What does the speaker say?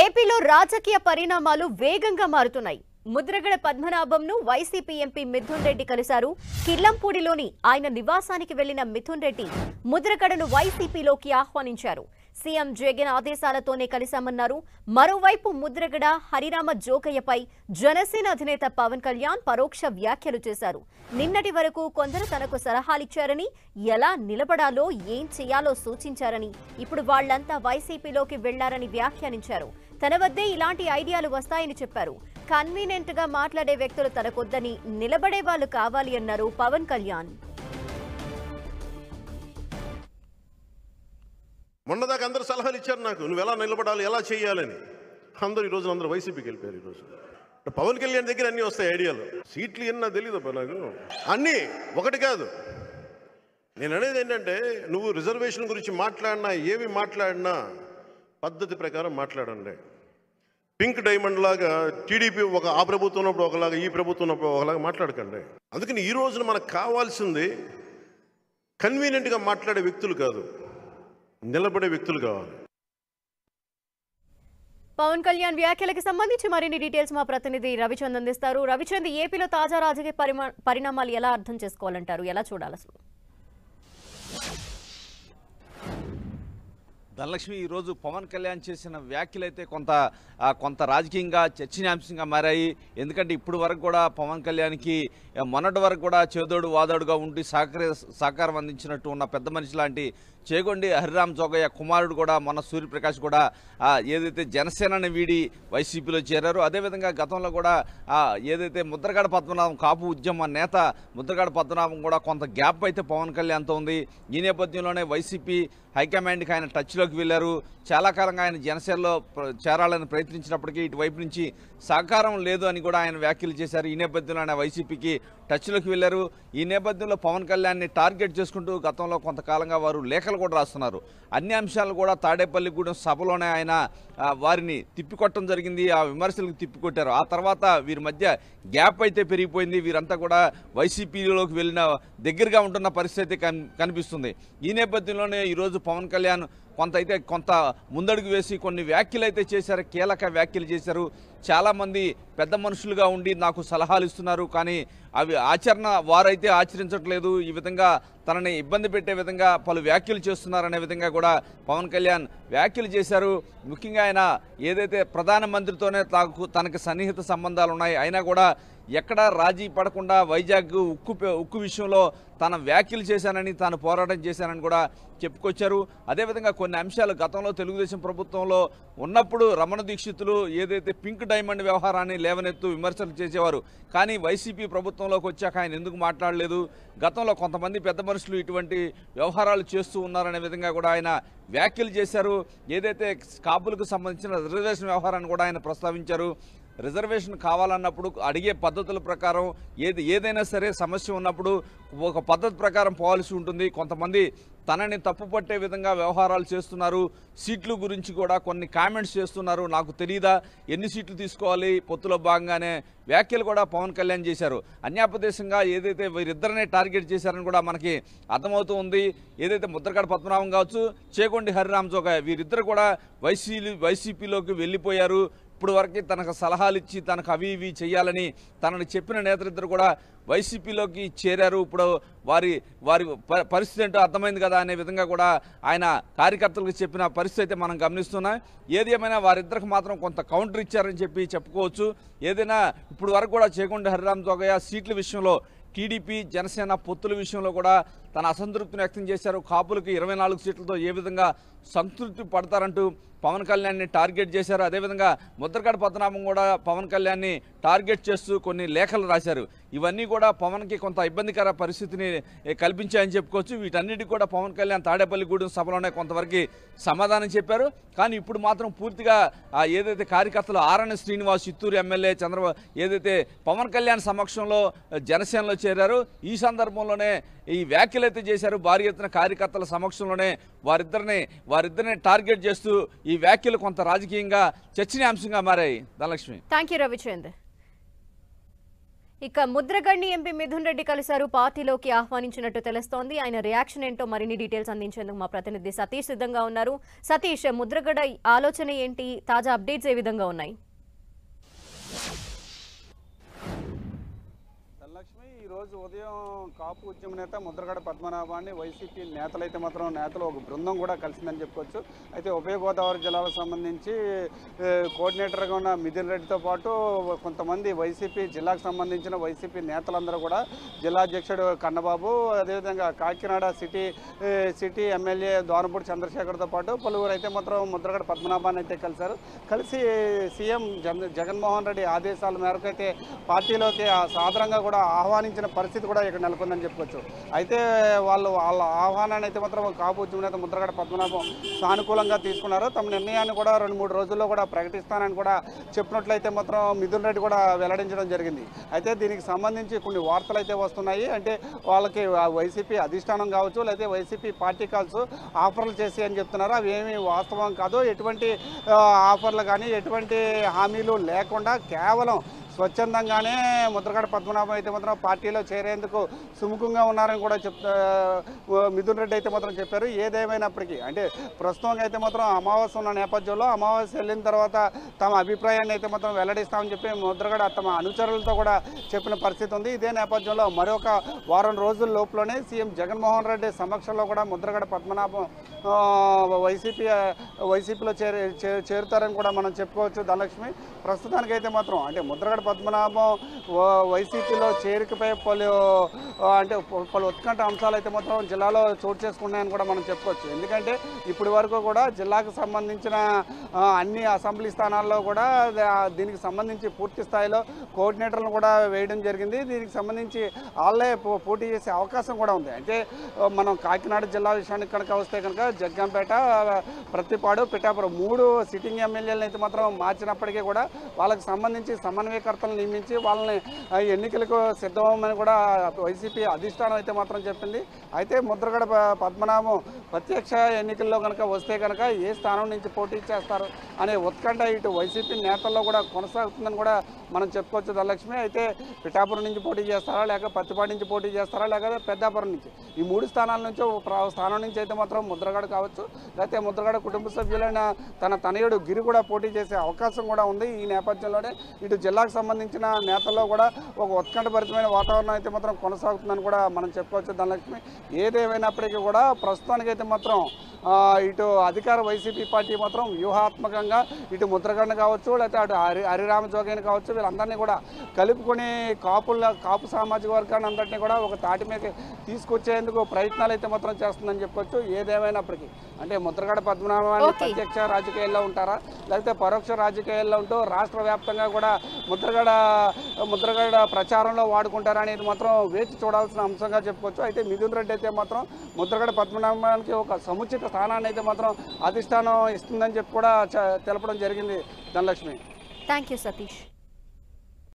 ఏపీలో రాజకీయ పరిణామాలు వేగంగా మారుతున్నాయి. ముద్రగడ పద్మనాభంను వైసీపీ ఎంపీ మిథున్ రెడ్డి కలిశారు. కిల్లంపూడిలోని ఆయన నివాసానికి వెళ్లిన మిథున్ రెడ్డి ముద్రగడను వైసీపీలోకి ఆహ్వానించారు. సీఎం జగన్ ఆదేశాలతోనే కలిశామన్నారు. మరోవైపు ముద్రగడ హరిరామ జోగయ్యపై జనసేన అధినేత పవన్ కళ్యాణ్ పరోక్ష వ్యాఖ్యలు చేశారు. నిన్నటి వరకు కొందరు తనకు సలహాలిచ్చారని, ఎలా నిలబడాలో ఏం చేయాలో సూచించారని, ఇప్పుడు వాళ్లంతా వైసీపీలోకి వెళ్లారని వ్యాఖ్యానించారు. తన వద్దే ఇలాంటి ఐడియాలు వస్తాయని చెప్పారు. కన్వీనియంట్ గా మాట్లాడే వ్యక్తులు తనకొద్దని, నిలబడే వాళ్ళు కావాలి అన్నారు పవన్ కళ్యాణ్. మొన్నదాకా అందరూ సలహాలు ఇచ్చారు నాకు, నువ్వు ఎలా నిలబడాలి, ఎలా చేయాలని. అందరూ వైసీపీకి వెళ్ళిపోయారు. ఈరోజు పవన్ కళ్యాణ్ దగ్గర అన్నీ వస్తాయి ఐడియాలు. సీట్లు ఎన్నా తెలియదబ్బా నాకు, అన్నీ ఒకటి కాదు. నేను అనేది ఏంటంటే, నువ్వు రిజర్వేషన్ గురించి మాట్లాడినా, ఏమి మాట్లాడినా పద్ధతి ప్రకారం మాట్లాడండి. పింక్ డైమండ్ లాగా టీడీపీ ఆ ప్రభుత్వం ఉన్నప్పుడు ఒకలాగా, ఈ ప్రభుత్వం ఉన్నప్పుడు ఒకలాగా మాట్లాడకండి. అందుకని ఈ రోజున మనకు కావాల్సింది కన్వీనియంట్గా మాట్లాడే వ్యక్తులు కాదు, నిలబడే వ్యక్తులు కావాలి. పవన్ కళ్యాణ్ వ్యాఖ్యలకు సంబంధించి మరిన్ని డీటెయిల్స్ మా ప్రతినిధి రవిచంద్ అందిస్తారు. రవిచంద్, ఏపీలో తాజా రాజకీయ పరిణామాలు ఎలా అర్థం చేసుకోవాలంటారు, ఎలా చూడాలి అసలు? ధనలక్ష్మి, ఈరోజు పవన్ కళ్యాణ్ చేసిన వ్యాఖ్యలు అయితే కొంత రాజకీయంగా చర్చనీయాంశంగా మారాయి. ఎందుకంటే ఇప్పుడు వరకు కూడా పవన్ కళ్యాణ్కి మొన్నటి వరకు కూడా చేదోడు వాదోడుగా ఉండి సహకారం అందించినట్టు ఉన్న పెద్ద మనిషి లాంటి చేగొండి హరిరామ జోగయ్య కుమారుడు కూడా, మొన్న సూర్యప్రకాష్ కూడా ఏదైతే జనసేనని వీడి వైసీపీలో చేరారో, అదేవిధంగా గతంలో కూడా ఏదైతే ముద్రగడ పద్మనాభం కాపు ఉద్యమ నేత ముద్రగడ పద్మనాభం కూడా కొంత గ్యాప్ అయితే పవన్ కళ్యాణ్తో ఉంది. ఈ నేపథ్యంలోనే వైసీపీ హైకమాండ్కి ఆయన టచ్లోకి వెళ్ళారు. చాలా కాలంగా ఆయన జనసేనలో చేరాలని ప్రయత్నించినప్పటికీ ఇటువైపు నుంచి సహకారం లేదు అని కూడా ఆయన వ్యాఖ్యలు చేశారు. ఈ నేపథ్యంలో ఆయన వైసీపీకి టచ్లోకి వెళ్ళారు. ఈ నేపథ్యంలో పవన్ కళ్యాణ్ని టార్గెట్ చేసుకుంటూ గతంలో కొంతకాలంగా వారు లేఖలు కూడా రాస్తున్నారు. అన్ని అంశాలు కూడా తాడేపల్లిగూడెం సభలోనే ఆయన వారిని తిప్పికొట్టడం జరిగింది. ఆ విమర్శలకు తిప్పికొట్టారు. ఆ తర్వాత వీరి మధ్య గ్యాప్ అయితే పెరిగిపోయింది. వీరంతా కూడా వైసీపీలోకి వెళ్ళిన దగ్గరగా ఉంటున్న పరిస్థితి కనిపిస్తుంది. ఈ నేపథ్యంలోనే ఈరోజు పవన్ కళ్యాణ్ కొంత ముందడుగు వేసి కొన్ని వ్యాఖ్యలు అయితే చేశారు, కీలక వ్యాఖ్యలు చేశారు. చాలామంది పెద్ద మనుషులుగా ఉండి నాకు సలహాలు ఇస్తున్నారు, కానీ అవి వారైతే ఆచరించట్లేదు. ఈ విధంగా తనని ఇబ్బంది పెట్టే విధంగా పలు వ్యాఖ్యలు చేస్తున్నారనే విధంగా కూడా పవన్ కళ్యాణ్ వ్యాఖ్యలు చేశారు. ముఖ్యంగా ఆయన ఏదైతే ప్రధానమంత్రితోనే తనకు సన్నిహిత సంబంధాలు ఉన్నాయి, అయినా కూడా ఎక్కడా రాజీ పడకుండా వైజాగ్ ఉక్కు విషయంలో తన వ్యాఖ్యలు చేశానని, తాను పోరాటం చేశానని కూడా చెప్పుకొచ్చారు. అదేవిధంగా కొన్ని అంశాలు గతంలో తెలుగుదేశం ప్రభుత్వంలో ఉన్నప్పుడు రమణ దీక్షితులు ఏదైతే పింక్ డైమండ్ వ్యవహారాన్ని లేవనెత్తు విమర్శలు చేసేవారు, కానీ వైసీపీ ప్రభుత్వంలోకి వచ్చాక ఆయన ఎందుకు మాట్లాడలేదు, గతంలో కొంతమంది పెద్ద మనుషులు ఇటువంటి వ్యవహారాలు చేస్తూ ఉన్నారనే విధంగా కూడా ఆయన వ్యాఖ్యలు చేశారు. ఏదైతే కాపులకు సంబంధించిన రిజర్వేషన్ వ్యవహారాన్ని కూడా ఆయన ప్రస్తావించారు. రిజర్వేషన్ కావాలన్నప్పుడు అడిగే పద్ధతుల ప్రకారం ఏదైనా సరే సమస్య ఉన్నప్పుడు ఒక పద్ధతి ప్రకారం పోవాల్సి ఉంటుంది. కొంతమంది తనని తప్పుపట్టే విధంగా వ్యవహారాలు చేస్తున్నారు. సీట్ల గురించి కూడా కొన్ని కామెంట్స్ చేస్తున్నారు. నాకు తెలియదా ఎన్ని సీట్లు తీసుకోవాలి పొత్తులో భాగంగానే వ్యాఖ్యలు కూడా పవన్ కళ్యాణ్ చేశారు. అన్యాపదేశంగా ఏదైతే వీరిద్దరినే టార్గెట్ చేశారని కూడా మనకి అర్థమవుతూ ఉంది. ఏదైతే ముద్రగడ పద్మనాభం కావచ్చు, చేగొండి హరిరామ జోగయ్య, వీరిద్దరు కూడా వైసీపీలోకి వెళ్ళిపోయారు. ఇప్పుడు వరకు తనకు సలహాలు ఇచ్చి తనకు అవి ఇవి చేయాలని తనని చెప్పిన నేతలిద్దరు కూడా వైసీపీలోకి చేరారు. ఇప్పుడు వారి పరిస్థితి ఏంటో అర్థమైంది కదా అనే విధంగా కూడా ఆయన కార్యకర్తలకు చెప్పిన పరిస్థితి అయితే మనం గమనిస్తున్నాం. ఏది ఏమైనా వారిద్దరికి మాత్రం కొంత కౌంటర్ ఇచ్చారని చెప్పుకోవచ్చు. ఏదైనా ఇప్పుడు వరకు కూడా చేగొండి హరిరామ జోగయ్య సీట్ల విషయంలో టీడీపీ జనసేన పొత్తుల విషయంలో కూడా తన అసంతృప్తిని వ్యక్తం చేశారు. కాపులకు 24 సీట్లతో ఏ విధంగా సంతృప్తి పడతారంటూ పవన్ కళ్యాణ్ని టార్గెట్ చేశారు. అదేవిధంగా ముద్రగడ పద్మనాభం కూడా పవన్ కళ్యాణ్ని టార్గెట్ చేస్తూ కొన్ని లేఖలు రాశారు. ఇవన్నీ కూడా పవన్కి కొంత ఇబ్బందికర పరిస్థితిని కల్పించాయని చెప్పుకోవచ్చు. వీటన్నిటికీ కూడా పవన్ కళ్యాణ్ తాడేపల్లిగూడెం సభలోనే కొంతవరకు సమాధానం చెప్పారు. కానీ ఇప్పుడు మాత్రం పూర్తిగా ఏదైతే కార్యకర్తలు ఆర్ఎన్ శ్రీనివాస్, చిత్తూరు ఎమ్మెల్యే ఏదైతే పవన్ కళ్యాణ్ సమక్షంలో జనసేనలో చేరారు, ఈ సందర్భంలోనే ఈ వ్యాఖ్యలు అయితే చేశారు. భారీ ఎత్తున కార్యకర్తల సమక్షంలోనే వారిద్దరిని టార్గెట్ చేస్తూ ఈ వ్యాఖ్యలు కొంత రాజకీయంగా చర్చనీయాంశంగా మారాయి. Dhanalakshmi, thank you Ravichand. ఇక ముద్రగడ్ని ఎంపీ మిథున్ రెడ్డి కలిశారు, పార్టీలోకి ఆహ్వానించినట్టు తెలుస్తోంది. ఆయన రియాక్షన్ ఏంటో మరిన్ని డీటెయిల్స్ అందించేందుకు మా ప్రతినిధి సతీష్ సిద్ధంగా ఉన్నారు. సతీష్, ముద్రగడ ఆలోచన ఏంటి, తాజా అప్డేట్స్ ఏ విధంగా ఉన్నాయి? ఈరోజు ఉదయం కాపు ఉద్యమ నేత ముద్రగడ పద్మనాభాన్ని వైసీపీ నేతలైతే మాత్రం ఒక బృందం కూడా కలిసిందని చెప్పుకోవచ్చు. అయితే ఉభయ గోదావరి జిల్లాలకు సంబంధించి కోఆర్డినేటర్గా ఉన్న మిథున్ రెడ్డితో పాటు కొంతమంది వైసీపీ జిల్లాకు సంబంధించిన వైసీపీ నేతలందరూ కూడా జిల్లా అధ్యక్షుడు కన్నబాబు, అదేవిధంగా కాకినాడ సిటీ ఎమ్మెల్యే దోనపూడి చంద్రశేఖర్తో పాటు పలువురు అయితే మాత్రం ముద్రగడ పద్మనాభాన్ని అయితే కలిశారు. కలిసి సీఎం జగన్మోహన్ రెడ్డి ఆదేశాల మేరకు అయితే పార్టీలోకి సాధారణంగా కూడా ఆహ్వానించిన పరిస్థితి కూడా ఇక్కడ నెలకొందని చెప్పుకోవచ్చు. అయితే వాళ్ళ ఆహ్వానాన్ని అయితే మాత్రం కాపు ఉద్యమ నేత ముద్రగడ పద్మనాభం సానుకూలంగా తీసుకున్నారు. తమ నిర్ణయాన్ని కూడా 2-3 రోజుల్లో కూడా ప్రకటిస్తానని కూడా చెప్పినట్లయితే మాత్రం మిథున్ రెడ్డి కూడా వెల్లడించడం జరిగింది. అయితే దీనికి సంబంధించి కొన్ని వార్తలు అయితే వస్తున్నాయి. అంటే వాళ్ళకి వైసీపీ అధిష్టానం కావచ్చు, లేకపోతే వైసీపీ పార్టీ కాల్స్ ఆఫర్లు చేసి అని చెప్తున్నారు. అవి ఏమీ వాస్తవం కాదు. ఎటువంటి ఆఫర్లు కానీ ఎటువంటి హామీలు లేకుండా కేవలం స్వచ్ఛందంగానే ముద్రగడ పద్మనాభం అయితే మాత్రం పార్టీలో చేరేందుకు సుముఖంగా ఉన్నారని కూడా మిథున్ రెడ్డి అయితే మాత్రం చెప్పారు. ఏదేమైనప్పటికీ అంటే ప్రస్తుతం అయితే మాత్రం అమావాస్య ఉన్న నేపథ్యంలో అమావాస్య వెళ్ళిన తర్వాత తమ అభిప్రాయాన్ని అయితే మాత్రం వెల్లడిస్తామని చెప్పి ముద్రగడ తమ అనుచరులతో కూడా చెప్పిన పరిస్థితి ఉంది. ఇదే నేపథ్యంలో మరొక వారం రోజుల లోపులోనే సీఎం జగన్మోహన్ రెడ్డి సమక్షంలో కూడా ముద్రగడ పద్మనాభం వైసీపీలో చేరుతారని కూడా మనం చెప్పుకోవచ్చు. ధనలక్ష్మి, ప్రస్తుతానికైతే మాత్రం అంటే ముద్రగడ పద్మనాభం వైసీపీలో చేరికపై పలు ఉత్కంఠ అంశాలు అయితే మాత్రం జిల్లాలో చోటు చేసుకున్నాయని కూడా మనం చెప్పుకోవచ్చు. ఎందుకంటే ఇప్పటి వరకు కూడా జిల్లాకు సంబంధించిన అన్ని అసెంబ్లీ స్థానాల్లో కూడా దీనికి సంబంధించి పూర్తి స్థాయిలో కోఆర్డినేటర్లను కూడా వేయడం జరిగింది. దీనికి సంబంధించి వాళ్ళే పోటీ చేసే అవకాశం కూడా ఉంది. అంటే మనం కాకినాడ జిల్లా విషయానికి కనుక వస్తే కనుక జగ్గంపేట, ప్రత్తిపాడు, పిఠాపురం 3 సిట్టింగ్ ఎమ్మెల్యేలను అయితే మాత్రం మార్చినప్పటికీ కూడా వాళ్ళకి సంబంధించి సమన్వయకర్తలను నియమించి వాళ్ళని ఎన్నికలకు సిద్ధమని కూడా వైసీపీ అధిష్టానం అయితే మాత్రం చెప్పింది. అయితే ముద్రగడ పద్మనాభం ప్రత్యక్ష ఎన్నికల్లో కనుక వస్తే కనుక ఏ స్థానం నుంచి పోటీ చేస్తారు అనే ఉత్కంఠ ఇటు వైసీపీ నేతల్లో కూడా కొనసాగుతుందని కూడా మనం చెప్పుకోవచ్చు. ధనలక్ష్మి, అయితే పిఠాపురం నుంచి పోటీ చేస్తారా, లేక పత్తిపాటి నుంచి పోటీ చేస్తారా, లేకపోతే పెద్దాపురం నుంచి, ఈ 3 స్థానాల నుంచి స్థానం నుంచి అయితే మాత్రం ముద్రగడ కావచ్చు, లేకపోతే ముద్రగడ కుటుంబ సభ్యులైన తన తనయుడు గిరి కూడా పోటీ చేసే అవకాశం కూడా ఉంది. ఈ నేపథ్యంలోనే ఇటు జిల్లాకు సంబంధించిన నేతల్లో కూడా ఒక ఉత్కంఠభరితమైన వాతావరణం అయితే మాత్రం కొనసాగుతుందని కూడా మనం చెప్పుకోవచ్చు. ధనలక్ష్మి, ఏదేమైనప్పటికీ కూడా ప్రస్తుతానికైతే మాత్రం ఇటు అధికార వైసీపీ పార్టీ మాత్రం వ్యూహాత్మకంగా ఇటు ముద్రగడను కావచ్చు, లేకపోతే అటు హరిరామ జోగయ్యని కావచ్చు, వీళ్ళందరినీ కూడా కలుపుకొని కాపు సామాజిక వర్గాన్ని అందరినీ కూడా ఒక తాటి మీద తీసుకొచ్చేందుకు ప్రయత్నాలు అయితే మాత్రం చేస్తుందని చెప్పుకోవచ్చు. ఏదేమైనప్పటికీ అంటే ముద్రగడ పద్మనాభాన్ని ప్రత్యక్ష రాజకీయాల్లో ఉంటారా, లేకపోతే పరోక్ష రాజకీయాల్లో ఉంటూ రాష్ట్ర వ్యాప్తంగా కూడా ముద్రగడ ప్రచారంలో వాడుకుంటారా అనేది మాత్రం వేచి చూడాల్సిన అంశంగా చెప్పుకోవచ్చు. అయితే మిథున్ రెడ్డి అయితే మాత్రం ముద్రగడ పద్మనాభానికి ఒక సముచిత స్థానాన్ని అయితే మాత్రం అధిష్టానం ఇస్తుందని చెప్పి కూడా తెలపడం జరిగింది. Dhanalakshmi, thank you Satish.